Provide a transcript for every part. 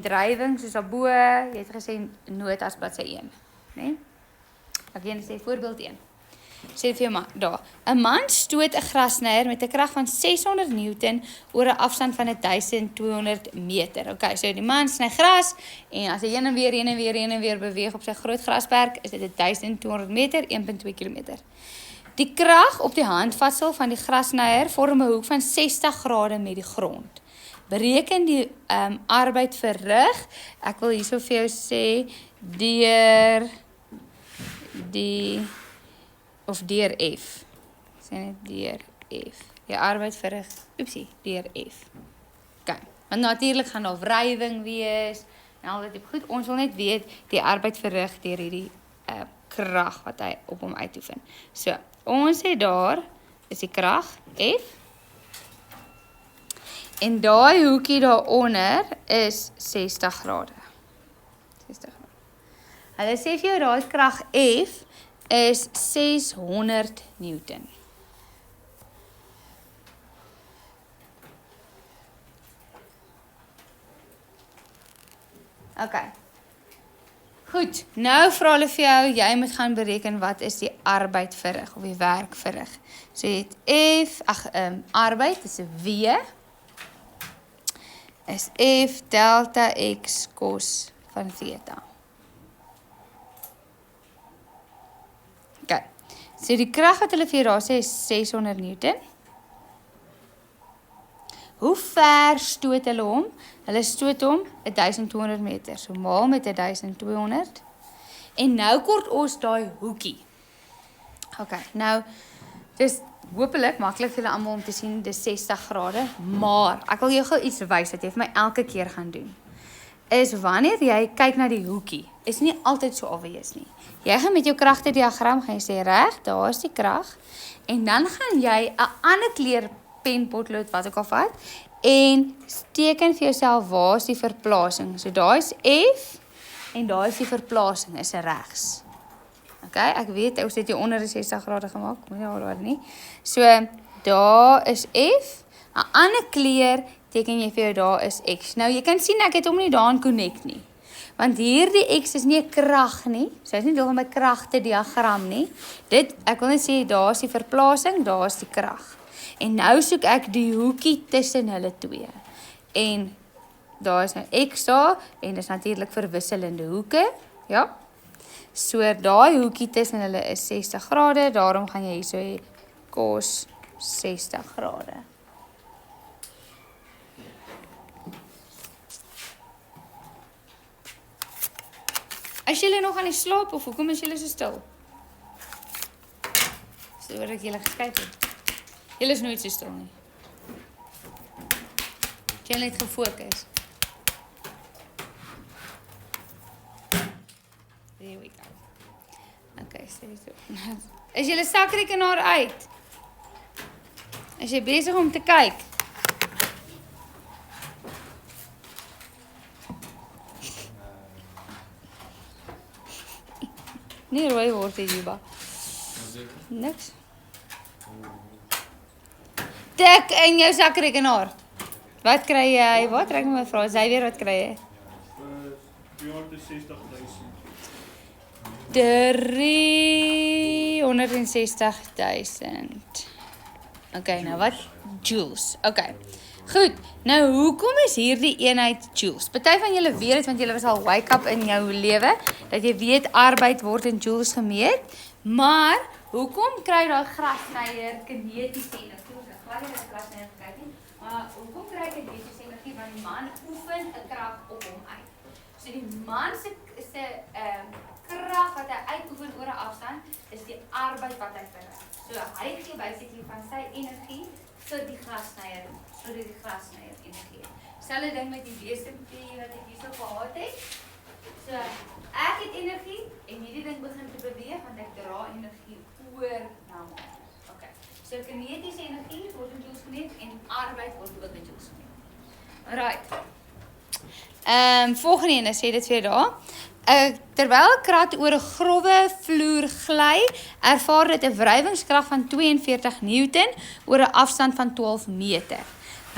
Drywing soos daarbo, jy het gesê notas bladsy 1, né? Ek gaan sê voorbeeld 1. Sê vir jou maar daar. 'n Man stoot 'n grasnyer met 'n krag van 600 Newton oor 'n afstand van 1200 meter. Okay, so die man sny gras en as hy heen en weer beweeg op sy groot grasperk, is dit 1200 meter, 1.2 km. Die krag op die handvatsel van die grasnyer vorm 'n hoek van 60 grade met die grond. Bereken die arbeid verrig. Ek wil hierso vir jou sê deur F. Sê net deur F. Die arbeid verrig, deur F. Okay. Want natuurlik gaan daar wrywing wees en al dit goed. Ons wil net weet die arbeid verrig deur hierdie krag wat hy op hom uitoefen. So, ons sê daar is die krag F. En daai hoekie daaronder is 60 grade. 60 grade. Hulle sê vir jou daai krag F is 600 Newton. Okay. Goed, nou vra hulle vir jou, jy moet gaan bereken wat is die arbeid verrig of die werk verrig. So jy het F, arbeid is 'n W, is F delta X cos van theta. Okay, so die krag wat hulle vir jou daar sê is 600 Newton. Hoe ver stoot hulle hom? Hulle stoot hom 1200 meter. So maal met 1200. En nou kort ons daai hoekie. Okay, nou, dis hopelik maklik vir julle almal om te sien, dis 60 grade, maar ek wil jou gou iets wys dat jy vir my elke keer gaan doen. Is wanneer jy kyk na die hoekie, is nie altyd so obvious nie. Jy gaan met jou kragtediagram gaan jy sê reg, daar is die krag, en dan gaan jy 'n ander kleur pen, potlood, wat ook al vat, en teken vir jouself waar is die verplasing. So daar is F, en daar is die verplasing, is regs. Okay, ek weet, ons het hier onder 60 grade gemaak, moet nie al nie. So, daar is F, 'n ander kleur teken jy vir jou, daar is X. Nou, jy kan sien, ek het hom nie daarin connect nie. Want hierdie X is nie 'n krag nie, so is nie deel van my kragtediagram nie. Ek wil net sê, daar is die verplasing, daar is die krag. En nou soek ek die hoekie tussen hulle twee. En daar is nou X daar, en dis natuurlik verwisselende hoeke, ja. So, daai hoekie tussen hulle is 60 grade, daarom gaan jy hier so hê, cos 60 grade. Is julle nog aan die slaap, of hoekom is julle so stil? So word ek julle geskyk het. Julle is nooit so stil nie. Julle het gefokus. There we go. Okay, so. Is julle sakrekenaar uit? Is jy besig om te kyk? Nee, rooi word die Juba. Niks. Tik in jou sakrekenaar. Wat kry jy? Wat trek my vra? Sy weer wat kry jy? 360.000. Okay, nou wat? Joules. Okay. Goed, nou hoekom is hierdie eenheid joules? Party van julle weet het, want julle was al wake up in jou lewe, dat jy weet arbeid word in joules gemeet, maar hoekom kry daai grasnyer kinetiese energie? Maar hoekom kry ek kinetiese energie? Want die man oefen 'n krag op hom uit. So die man se krag wat hy uitoefen oor 'n afstand, is die arbeid wat hy verrig. So hy gee basically van sy energie vir die grasnyer, sodat die grasnyer energie. Selfde ding met die DSMT wat ek hierso gehad het. So ek het energie en hierdie ding begin te beweeg want ek dra energie oor na my. Okay. So kinetiese energie word in joules gemeet en arbeid word ook in joules gemeet. Alright. Volgende ene sê dit vir daar. Terwyl 'n krat oor 'n grouwe vloer gly, ervaar dit 'n wrywingskrag van 42 Newton oor 'n afstand van 12 meter.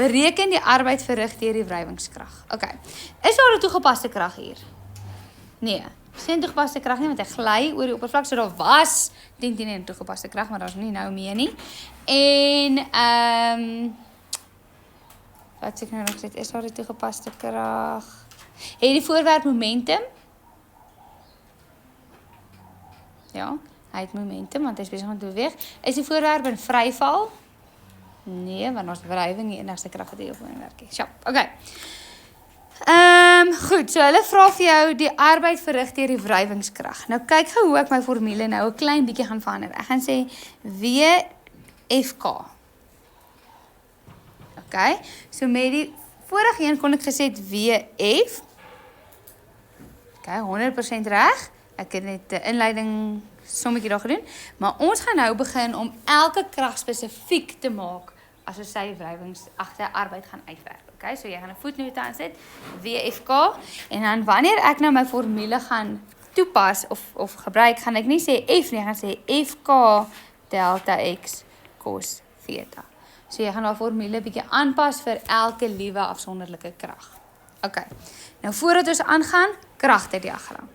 Bereken die arbeid verrig deur die wrywingskrag. Okay. Is daar 'n toegepaste krag hier? Nee. Geen toegepaste krag nie, want hy gly oor die oppervlak, so daar was 10 'n toegepaste krag, maar daar's nie nou meer nie. En wat sê ek nou nog gesê, is daar 'n toegepaste krag? Het die voorwerp momentum? Ja, hy het momentum, want hy is besig om te beweeg. Is die voorwerp in vryval? Nee, want ons wrywing die enigste krag wat hier op werk. Sjoe, okay. Goed, so hulle vra vir jou die arbeid verrig deur die wrywingskrag. Nou kyk gou hoe ek my formule nou 'n klein bietjie gaan verander. Ek gaan sê WFK. Okay, so met die vorige een kon ek gesê het WF. Okay, 100% reg. Ek het net 'n inleiding sommetjie daar gedoen, maar ons gaan nou begin om elke krag spesifiek te maak as ons sy wrywings agter arbeid gaan uitwerk. Okay, so jy gaan 'n voetnote aansit, WFK, en dan wanneer ek nou my formule gaan toepas of gebruik, gaan ek nie sê F nie, ek gaan sê FK delta X cos theta. So jy gaan daai formule bietjie aanpas vir elke liewe afsonderlike krag. Okay, nou voordat ons aangaan, kragtediagram.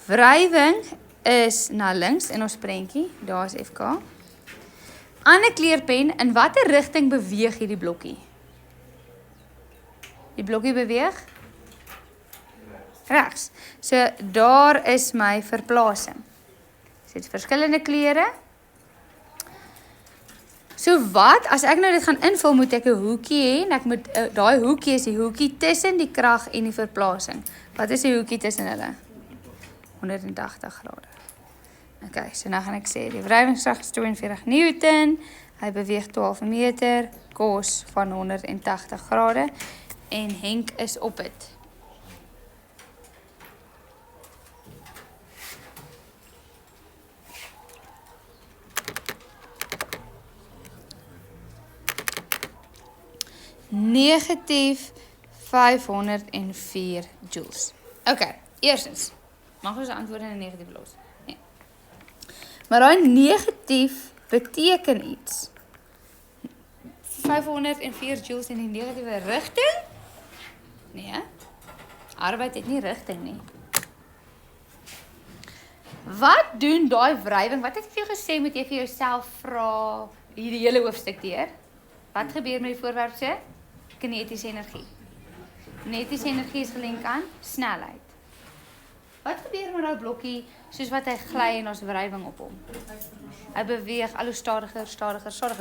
Wrywing is na links in ons prentjie, daar is FK. Ander kleurpen, in watter rigting beweeg hierdie blokkie? Die blokkie beweeg? Regs. So daar is my verplasing. So dit is verskillende kleure. So wat, as ek nou dit gaan invul, moet ek 'n hoekie hê, en ek moet, daai hoekie is die hoekie tussen die krag en die verplasing. Wat is die hoekie tussen hulle? 180 grade. Okay, so nou gaan ek sê, die wrywingskrag is 42 Newton, hy beweeg 12 meter, cos van 180 grade, en Henk is op het. Negatief 504 joules. Okay, eerstens, mag ons antwoord in 'n negatief los? Nee. Maar daai negatief beteken iets. 504 joules in die negatiewe rigting? Nee. Arbeid het nie rigting nie. Wat doen daai wrywing? Wat het ek vir jou gesê, moet jy vir jouself vra hierdie hele hoofstuk deur? Wat gebeur met die voorwerp se kinetiese energie? Kinetiese energie is gelink aan snelheid. Wat gebeur met daai blokkie soos wat hy gly en ons wrywing op hom? Hy beweeg al hoe stadiger.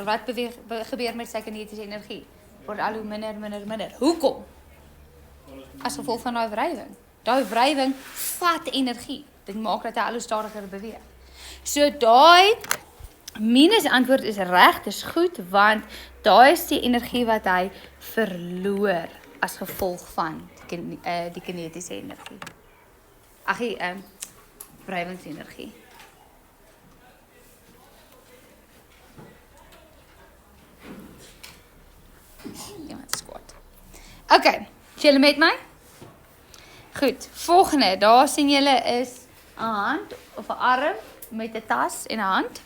Wat gebeur met sy kinetiese energie? Word al hoe minder. Hoekom? As gevolg van daai wrywing. Daai wrywing vat energie. Dit maak dat hy al hoe stadiger beweeg. So daai minus antwoord is reg, dis goed, want daai is die energie wat hy verloor as gevolg van die kinetiese energie. Ag, wrywingsenergie. Iemand is kwaad. Okay, is julle met my? Goed, volgende, daar sien julle is 'n hand of 'n arm met 'n tas en 'n hand.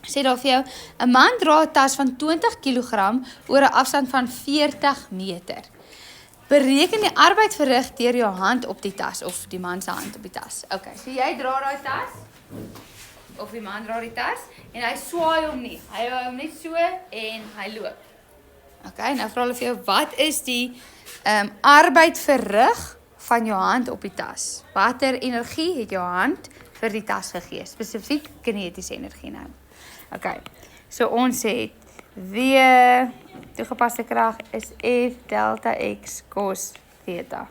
Sê daar vir jou, 'n man dra 'n tas van 20 kg oor 'n afstand van 40 meter. Bereken die arbeid verrig deur jou hand op die tas of die man se hand op die tas. Okay, so jy dra daai tas of die man dra die tas en hy swaai hom nie. Hy hou hom net so en hy loop. Okay, nou vra hulle vir jou, wat is die arbeid verrig van jou hand op die tas? Watter energie het jou hand vir die tas gegee? Spesifiek kinetiese energie nou. Okay, so ons het W toegepaste krag is F delta X cos theta.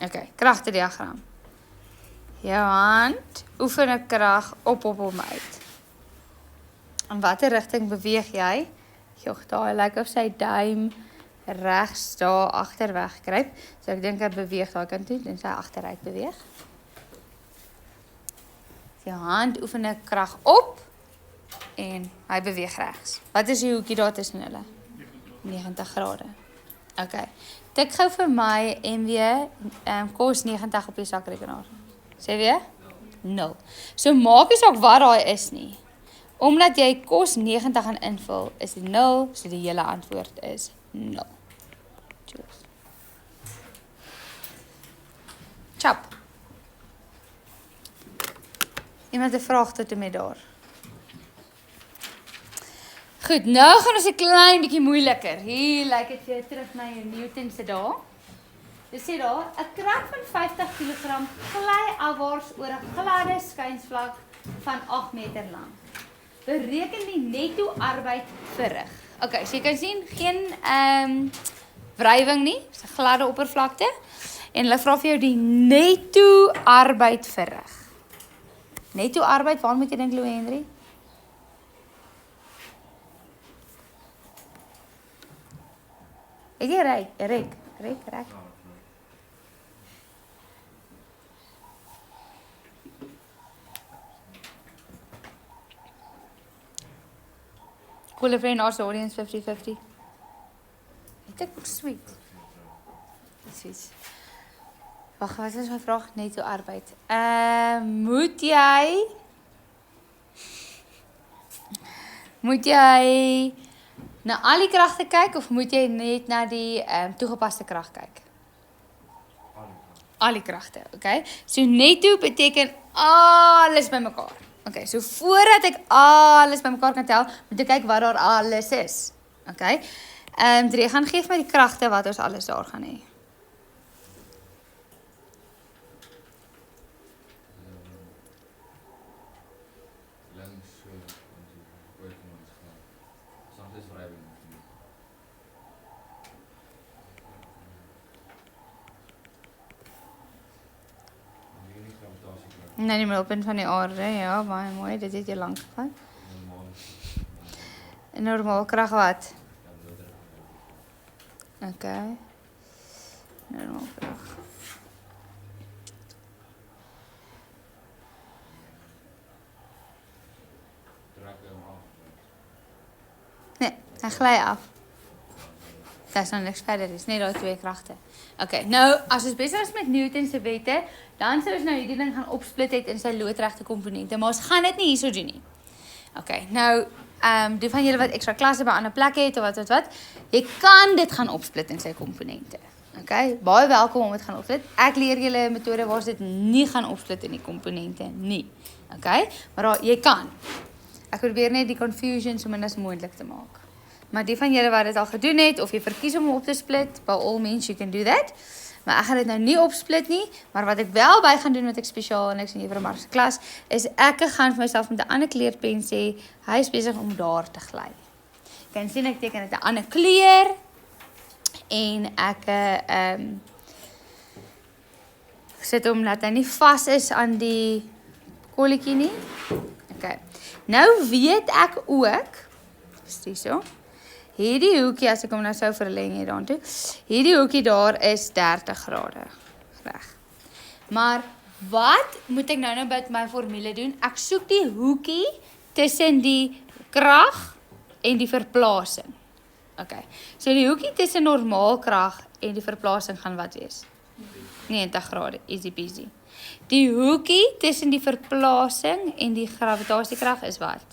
Okay, kragtediagram. Jou hand oefen 'n krag op hom uit. In watter rigting beweeg jy? Jogg, daar lyk of sy duim regs daar agter wegkruip. So ek dink hy beweeg daar kant toe en sy agteruit beweeg. Jou hand oefen 'n krag op en hy beweeg regs. Wat is die hoekie daar tussen hulle? 90 grade. Okay. Tik gou vir my MW cos 90 op die sakrekenaar. Sê weer? 0. So maak nie saak wat daai is nie. Omdat jy kos 90 gaan invul, is dit 0, so die hele antwoord is 0. Choose. Chap. Iemand 'n vraag tot en met daar. Goed, nou gaan ons 'n klein bietjie moeiliker. Hier lyk dit vir jou terug na jou Newton se dae. Dit sê daar, 'n krag van 50 kg gly afwaarts oor 'n gladde skuinsvlak van 8 meter lank. Bereken die netto arbeid verrig. Okay, so jy kan sien geen wrywing nie, dis 'n gladde oppervlakte en hulle vra vir jou die netto arbeid verrig. Netto arbeid, waar moet jy dink, Louis Henry? Ek rek. Cool friend, also audience 50-50. Ek dink sweet. Sweet. Wag, wat is my vraag? Netto arbeid. Moet jy na al die kragte kyk of moet jy net na die toegepaste krag kyk? Al die kragte, okay? So netto beteken alles bymekaar. Okay, so voordat ek alles bymekaar kan tel, moet ek kyk wat daar alles is. Okay? Jy gaan gee my die kragte wat ons alles daar gaan hê. Nee, die middelpunt van die aarde, ja, baie mooi, dit het jy lank gevat. En normaal krag wat? Okay. Normaal krag. Nee, hy gly af. Daar is nou niks verder, dis net daai twee kragte. Okay, nou as ons besig is met Newton se wette, dan sou ons nou hierdie ding gaan opsplit het in sy loodregte komponente, maar ons gaan dit nie hierso doen nie. Okay, nou die van julle wat ekstra klasse by ander plekke het of wat, jy kan dit gaan opsplit in sy komponente. Okay, baie welkom om dit gaan opsplit. Ek leer julle 'n metode waar dit nie gaan opsplit in die komponente nie. Okay, maar jy kan. Ek probeer net die confusion so min as moontlik te maak. Maar die van julle wat dit al gedoen het, of jy verkies om op te split, by all means you can do that. Maar ek gaan dit nou nie opsplit nie, maar wat ek wel by gaan doen, wat ek spesiaal en ek sien juffrou Mark se klas, is ek gaan vir myself met 'n ander kleurpen sê, hy is besig om daar te gly. Jy kan sien ek teken dit 'n ander kleur, en ek sit hom dat hy nie vas is aan die kolletjie nie. Okay. Nou weet ek ook, presies so, hierdie hoekie, as ek hom nou sou verleng hier daartoe, hierdie hoekie daar is 30 grade. Reg. Maar wat moet ek nou met my formule doen? Ek soek die hoekie tussen die krag en die verplasing. Okay. So die hoekie tussen normaal krag en die verplasing gaan wat wees? 90 grade, easy peasy. Die hoekie tussen die verplasing en die gravitasiekrag is wat?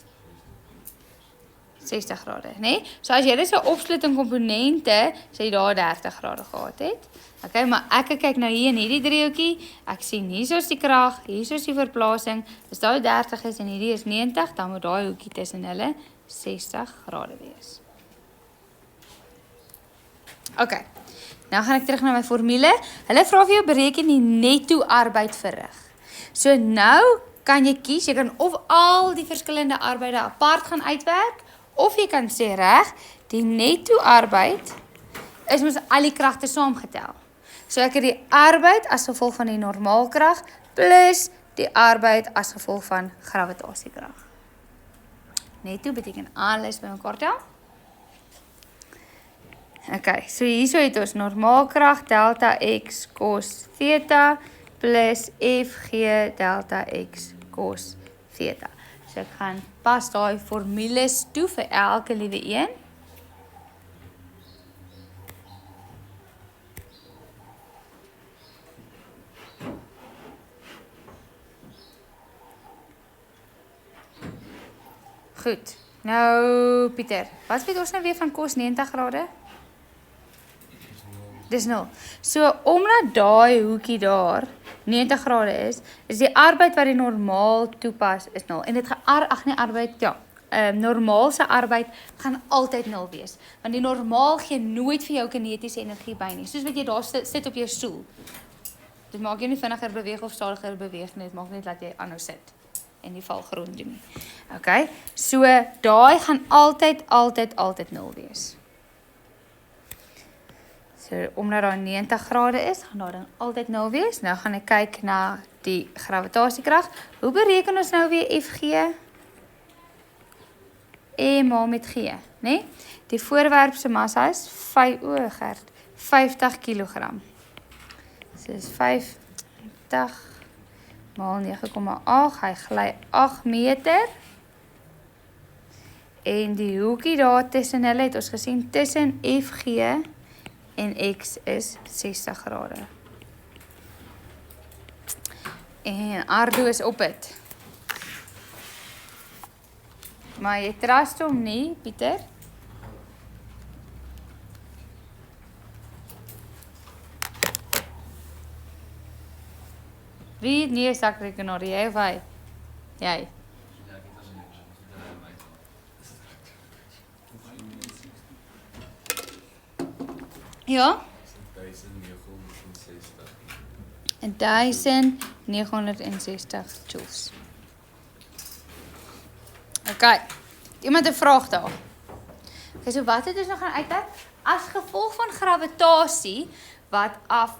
60 grade, né? So as jy dit so opsplit in komponente, sê jy daar 30 grade gehad het. Okay, maar ek kyk nou hier in hierdie driehoekie, ek sien hier is die krag, hier is die verplasing, as daai 30 is en hierdie is 90, dan moet daai hoekie tussen hulle 60 grade wees. Okay, nou gaan ek terug na my formule. Hulle vra vir jou bereken die netto arbeid verrig. So nou kan jy kies, jy kan of al die verskillende arbeide apart gaan uitwerk, of jy kan sê reg, die netto arbeid is mos al die kragte saamgetel. So ek het die arbeid as gevolg van die normaalkrag plus die arbeid as gevolg van gravitasiekrag. Netto beteken alles bymekaar tel. Okay, so hierso het ons normaalkrag delta x cos theta plus fg delta x cos theta. So ek gaan pas daai formules toe vir elke liewe een. Goed. Nou, Pieter, wat weet ons nou weer van kos 90 grade? Dis 0. So, omdat daai hoekie daar 90 grade is die arbeid wat die normaal toepas is 0. En dit normaalse arbeid gaan altyd 0 wees. Want die normaal gee nooit vir jou kinetiese energie by nie. Soos wat jy daar sit op jou stoel. Dit maak jou nie vinniger beweeg of stadiger beweeg nie. Dit maak net dat jy aanhou sit en nie val grond doen nie. Okay? So, daai gaan altyd 0 wees. So, omdat daar 90 grade is, gaan daar dan altyd 0 wees. Nou gaan ek kyk na die gravitasiekrag. Hoe bereken ons nou weer FG? E maal met G, né? Die voorwerp se massa is 50 kilogram. So is 50 maal 9,8, hy gly 8 meter. En die hoekie daar tussen hulle het ons gesien tussen FG en X is 60 grade. En Ardo is op het. Maar jy trust hom nie, Pieter? Wie het nie 'n sakrekenaar, jy of hy? Jy. Ja? 1960 joules. Okay, iemand 'n vraag daar. Okay, so wat het ons nog gaan uitwerk? As gevolg van gravitasie wat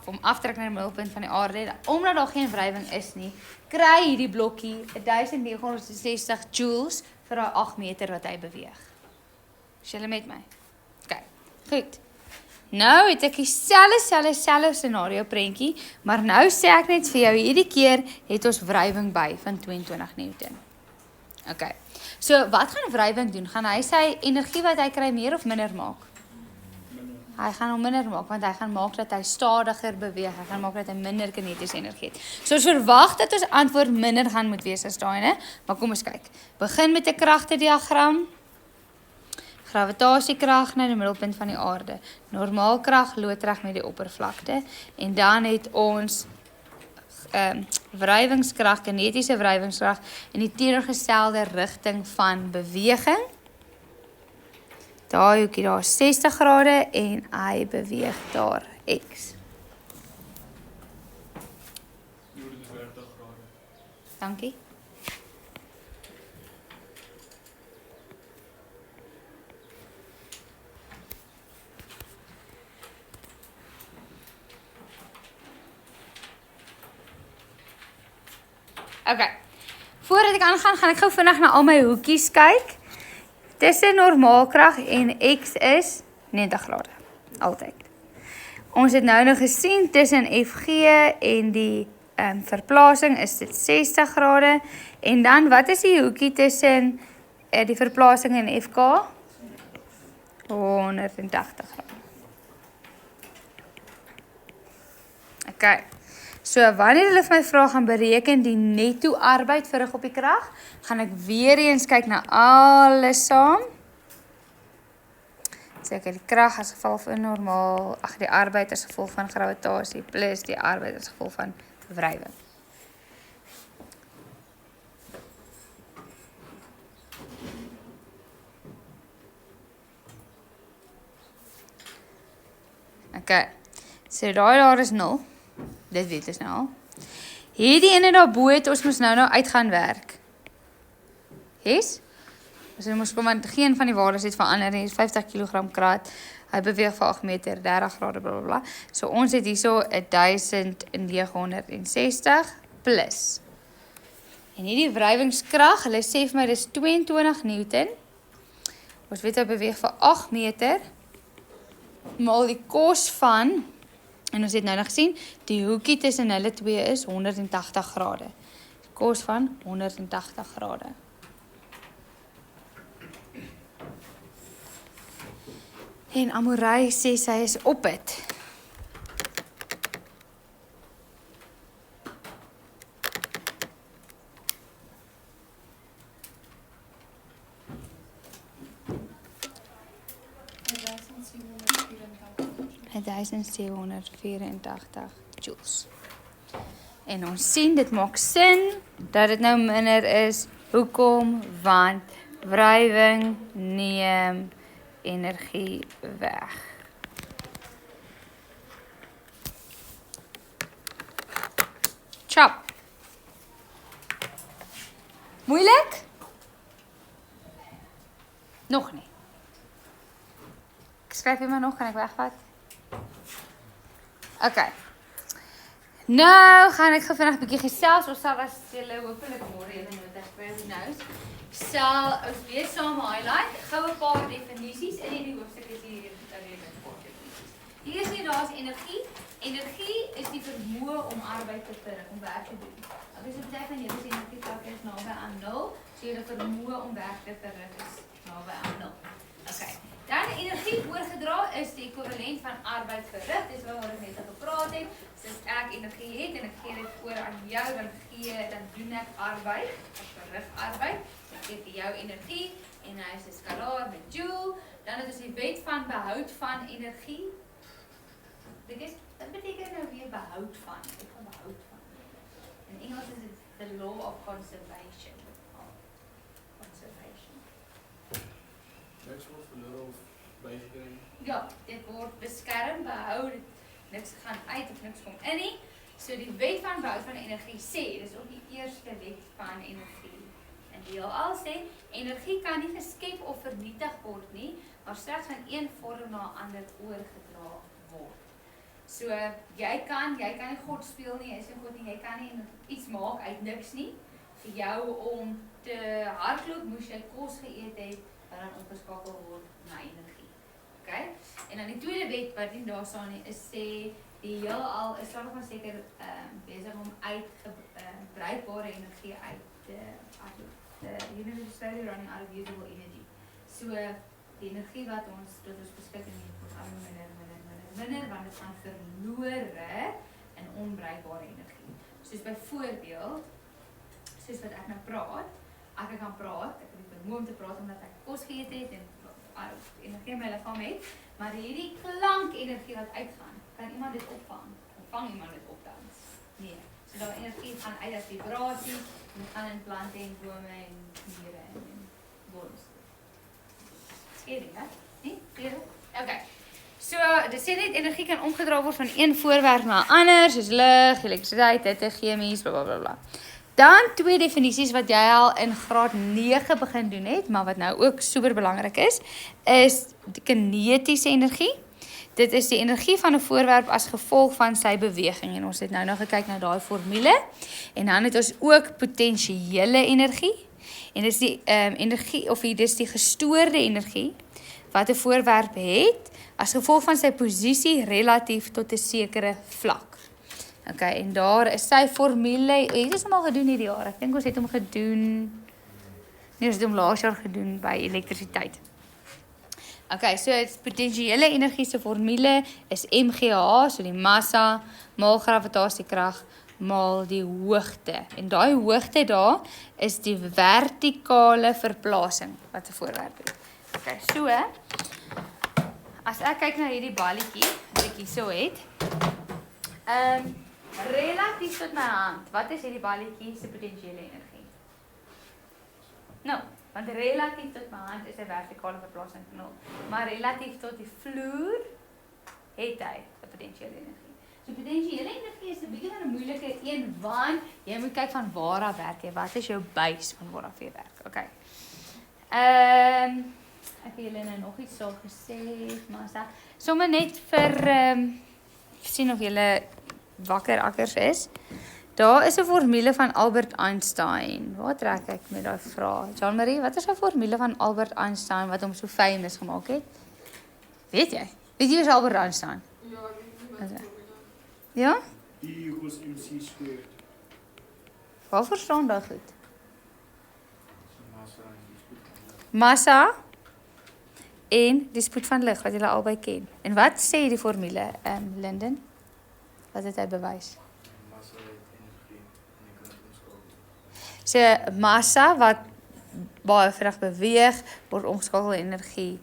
om aftrek na die middelpunt van die aarde, omdat daar geen wrywing is nie, kry hierdie blokkie 1960 joules vir daai 8 meter wat hy beweeg. Is julle met my? Okay, goed. Nou het ek dieselfde scenario prentjie, maar nou sê ek net vir jou, hierdie keer het ons wrywing by van 22 Newton. Okay. So, wat gaan wrywing doen? Gaan hy sy energie wat hy kry meer of minder maak? Hy gaan hom minder maak, want hy gaan maak dat hy stadiger beweeg. Hy gaan maak dat hy minder kinetiese energie het. So, ons verwag dat ons antwoord minder gaan moet wees as daai, né? Maar kom ons kyk. Begin met 'n kragtediagram. Gravitasiekrag na die middelpunt van die aarde. Normaalkrag loodreg met die oppervlakte. En dan het ons wrywingskrag, kinetiese wrywingskrag in die teenoorgestelde rigting van beweging. Daai hoekie daar 60 grade en hy beweeg daar X. 30 grade. Dankie. Okay. Voordat ek aangaan, gaan ek gou vinnig na al my hoekies kyk. Tussen normaalkrag en X is 90 grade. Altyd. Ons het nou gesien tussen FG en die verplasing is dit 60 grade. En dan, wat is die hoekie tussen die verplasing en FK? 180 grade. Okay. So, wanneer hulle vir my vraag gaan bereken die netto arbeid vir 'n goppie krag, gaan ek weer eens kyk na alles saam. So, ek het die krag as gevolg van normaal, die arbeid as gevolg van gravitasie, plus die arbeid as gevolg van wrywing. Okay, so daar is 0. Dit weet ons nou al. Hierdie ene daarbo het ons moes nou uit gaan werk. Yes? So ons kom aan geen van die waardes het verander nie. 50 kg krat. Hy beweeg vir 8 meter, 30 grade blablabla. So ons het hierso 1960 plus. En hierdie wrywingskrag, hulle sê vir my dis 22 Newton. Ons weet hy beweeg vir 8 meter. Maal die kos van, en ons het nou gesien, die hoekie tussen hulle twee is 180 grade. Die kos van 180 grade. En Amorey sê sy is op het. 1784 joules. En ons sien, dit maak sin dat dit nou minder is. Hoekom? Want wrywing neem energie weg. Chop. Moeilik? Nog nie. Ek skryf hier maar nog, kan ek wegvat? Okay. Nou gaan ek gou vinnig 'n bietjie gesels. Ons sal as julle hopelik môre even nodig kry nou. Sal ons weer saam highlight. Gou 'n paar definisies in hierdie hoofstuk is hier weer 'n paar definisies. Die eerste daar is energie. Energie is die vermoë om arbeid te verrig, om werk te doen. As jy baie van julle sê energie is naby aan 0, so jy die vermoë om werk te verrig is naby aan 0. Okay. Dan energie oorgedra is die ekwivalent van arbeid verrig. Dis waaroor ek net gepraat het. So as ek energie het en ek gee dit oor aan jou, dan doen ek arbeid, ek verrig arbeid. Ek gee vir jou energie en hy is 'n skalaar met joule. Dan het ons die wet van behoud van energie. Wat beteken nou weer behoud van? Ek gaan behoud van. In Engels is dit the law of conservation. Niks word verloor of bygekry. Ja, dit word beskerm, behou, niks gaan uit of niks kom in nie. So die wet van behoud van energie sê, dis ook die eerste wet van energie. En die heelal sê, energie kan nie geskep of vernietig word nie, maar slegs van een vorm na 'n ander oorgedra word. So jy kan nie God speel nie, jy is nie God nie, jy kan nie iets maak uit niks nie. Vir jou om te hardloop moes jy kos geëet het wat dan omgeskakel word na energie. Okay? En dan die tweede wet wat nie daar staan nie is sê die heelal is dan nog seker besig om bruikbare energie uit te hardloop. The universe is slowly running out of usable energy. So die energie wat ons tot ons beskikking het word al minder want dit gaan verlore in onbruikbare energie. Soos byvoorbeeld, soos wat ek nou praat, ek kan praat, ek het die vermoë om te praat omdat ek kos geëet het en energie in my liggaam het, maar hierdie klankenergie wat uitgaan, kan iemand dit opvang? Vang iemand dit op dan? Nee. So daai energie gaan uit as vibrasie en dit gaan in plante en bome en diere en worms. Skeering, hè? Nee? Skeering? Okay. So, dit sê net energie kan omgedra word van een voorwerp na 'n ander, soos lig, elektrisiteit, hitte, chemies, blablabla. Dan twee definisies wat jy al in graad 9 begin doen het, maar wat nou ook super belangrik is die kinetiese energie. Dit is die energie van 'n voorwerp as gevolg van sy beweging en ons het nou gekyk na daai formule. En dan het ons ook potensiële energie. En dis die energie of dis die gestoorde energie wat 'n voorwerp het as gevolg van sy posisie relatief tot 'n sekere vlak. Okay, en daar is sy formule. Het ons hom al gedoen hierdie jaar? Ek dink ons het hom gedoen. Nee, ons het hom laas jaar gedoen by elektrisiteit. Okay, so die potensiële energie se formule is mgh, so die massa maal gravitasiekrag maal die hoogte. En daai hoogte daar is die vertikale verplasing wat 'n voorwerp het. Okay, so as ek kyk na hierdie balletjie wat ek hierso het, relatief tot my hand, wat is hierdie balletjie se potensiële energie? Nou, want relatief tot my hand is 'n vertikale verplasing van 0, maar relatief tot die vloer het hy 'n potensiële energie. So potensiële energie is 'n bietjie van 'n moeilike een, want jy moet kyk van waar af werk jy, wat is jou base van waar af jy werk. Okay. Ek het julle nou nog iets so gesê, maar sommer net vir sien of julle wakker akkers is. Daar is 'n formule van Albert Einstein. Waar trek ek met daai vraag? Jean-Marie, wat is die formule van Albert Einstein wat hom so famous gemaak het? Weet jy? Weet jy wie is Albert Einstein? Ja, ek weet nie. Ja? E equals mc squared. Waarvoor staan daai goed? Massa en die spoed van lig. Massa en die spoed van lig wat julle albei ken. En wat sê die formule, Linden? Wat het hy bewys? Massa het energie en jy kan dit omskakel. So massa wat baie vinnig beweeg word omgeskakel in energie.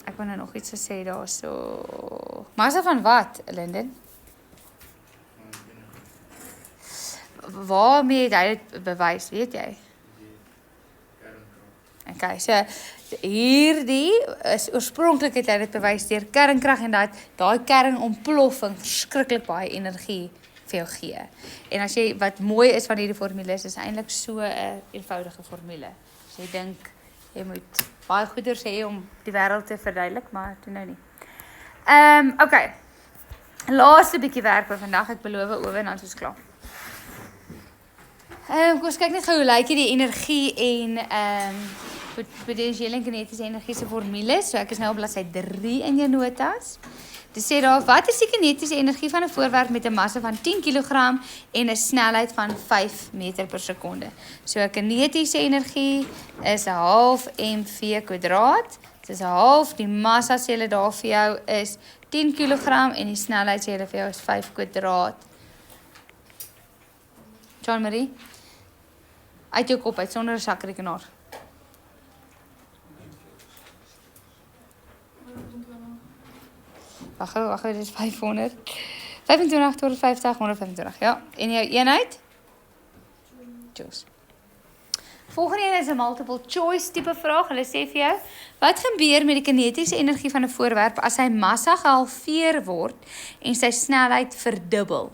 Ek wou nou nog iets gesê daar so. Massa van wat, Linden? Waarmee het hy dit bewys, weet jy? Okay, so hierdie is oorspronklik het hy dit bewys deur kernkrag en dat daai kernontploffing verskriklik baie energie vir jou gee. En as jy wat mooi is van hierdie formules is eintlik so 'n eenvoudige formule. So jy dink jy moet baie goeders hê om die wêreld te verduidelik, maar doen nou nie. Okay. Laaste bietjie werk vir vandag. Ek beloof oor en dan is ons klaar. Kom ons kyk net gou hoe lyk die energie en potensiële en kinetiese energie se formules. So ek is nou op bladsy 3 in jou notas. Dit sê daar, wat is die kinetiese energie van 'n voorwerp met 'n massa van 10 kg en 'n snelheid van 5 meter per sekonde? So 'n kinetiese energie is 'n half mv². Dit is 'n half, die massa sê hulle daar vir jou is 10 kg en die snelheid sê hulle vir jou is 5². Jean-Marie? Uit jou kop uit, sonder 'n sakrekenaar. Wag, dit is 500. 25 tot 50, 125, ja. En jou eenheid? Joules. Volgende een is 'n multiple choice tipe vraag. Hulle sê vir jou, wat gebeur met die kinetiese energie van 'n voorwerp as sy massa gehalveer word en sy snelheid verdubbel?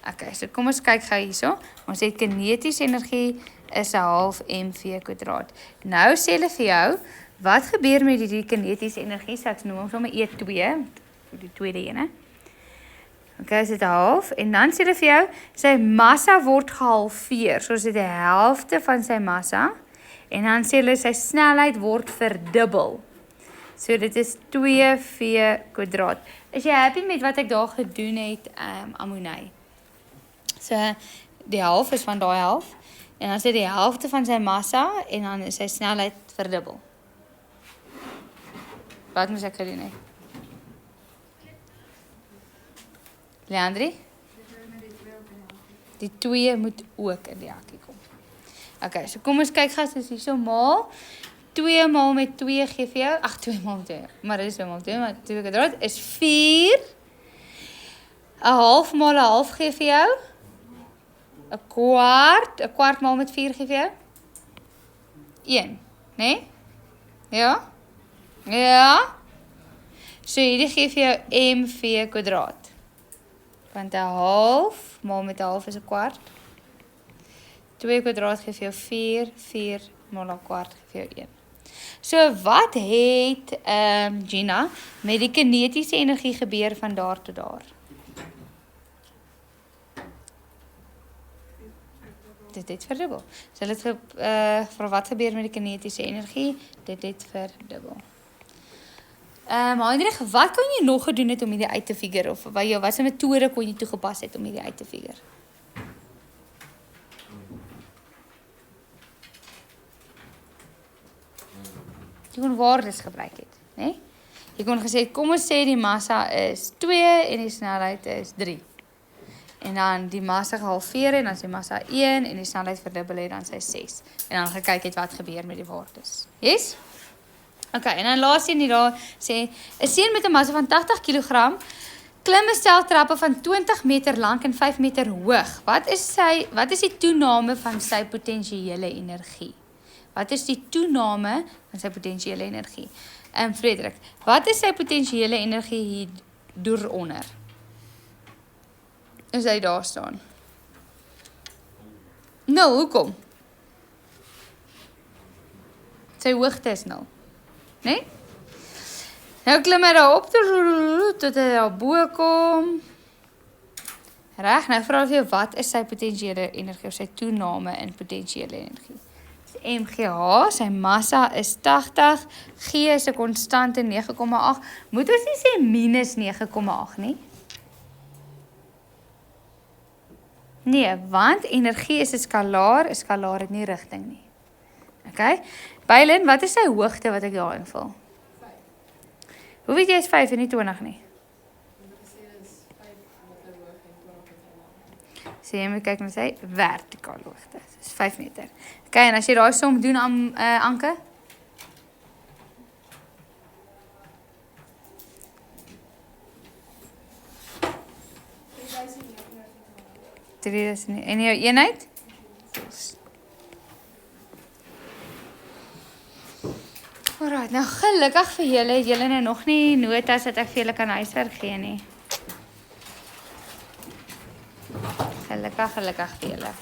Okay, so kom ons kyk gou hierso. Ons het kinetiese energie is 'n half mv². Nou sê hulle vir jou, wat gebeur met die kinetiese energie? So ek noem hom sommer E2, die tweede ene. Okay, is dit 'n half en dan sê hulle vir jou, sy massa word gehalveer. So is dit 'n helfte van sy massa en dan sê hulle sy snelheid word verdubbel. So dit is 2v². Is jy happy met wat ek daar gedoen het, Amonay? So die half is van daai half en dan sê die helfte van sy massa en dan is sy snelheid verdubbel. Wat moet ek gedoen het? Leandri? Die 2 moet ook in die hakkie kom. Okay, so kom ons kyk gou as hier so maal. 2 maal met 2 gee vir jou. Ag, 2 maal met 2. Maar dit is 2 maal 2, maar 2² is 4. 'n half maal 'n half gee vir jou 'n kwart maal met 4 gee vir jou 1, né? Ja? Ja. So hierdie gee vir jou mv². Want 'n half maal met 'n half is 'n kwart. 2² gee vir jou 4, 4 maal 'n kwart gee vir jou 1. So wat het Gina met die kinetiese energie gebeur van daar tot daar? Dit het verdubbel. So hulle het vir wat gebeur met die kinetiese energie? Dit het verdubbel. Hendrik, wat kon jy nog gedoen het om hierdie uit te figure? Of wat se metode kon jy toegepas het om hierdie uit te figure? Jy kon waardes gebruik het, né? Jy kon gesê, kom ons sê die massa is 2 en die snelheid is 3. En dan die massa gehalveer en dan is die massa 1 en die snelheid verdubbel en dan sy 6. En dan gekyk het wat gebeur met die waardes. Yes? Okay, en dan laaste een daar sê, 'n seun met 'n massa van 80 kg klim 'n stel trappe van 20 meter lank en 5 meter hoog. Wat is die toename van sy potensiële energie? Wat is die toename van sy potensiële energie? Frederik, wat is sy potensiële energie hier dieronder? Is hy daar staan? Nou, hoekom? Sy hoogte is 0. Nee? Nou klim hy daar op tot hy daar bo kom. Reg, nou vra ek jou, wat is sy potensiële energie of sy toename in potensiële energie? MGH, sy massa is 80, G is 'n konstante 9,8. Moet ons nie sê minus 9,8 nie? Nee, want energie is 'n skalaar het nie rigting nie. Okay? Bylin, wat is sy hoogte wat ek daar invul? 5. Hoe weet jy is 5 en nie 20 nie? So jy moet kyk na sy vertikale hoogte. Dis 5 meter. Okay, en as jy daai som doen aan Anke? 3000. En jou eenheid? Alright, nou gelukkig vir julle, het julle nou nog nie notas dat ek vir julle kan huiswerk gee nie. Gelukkig vir julle.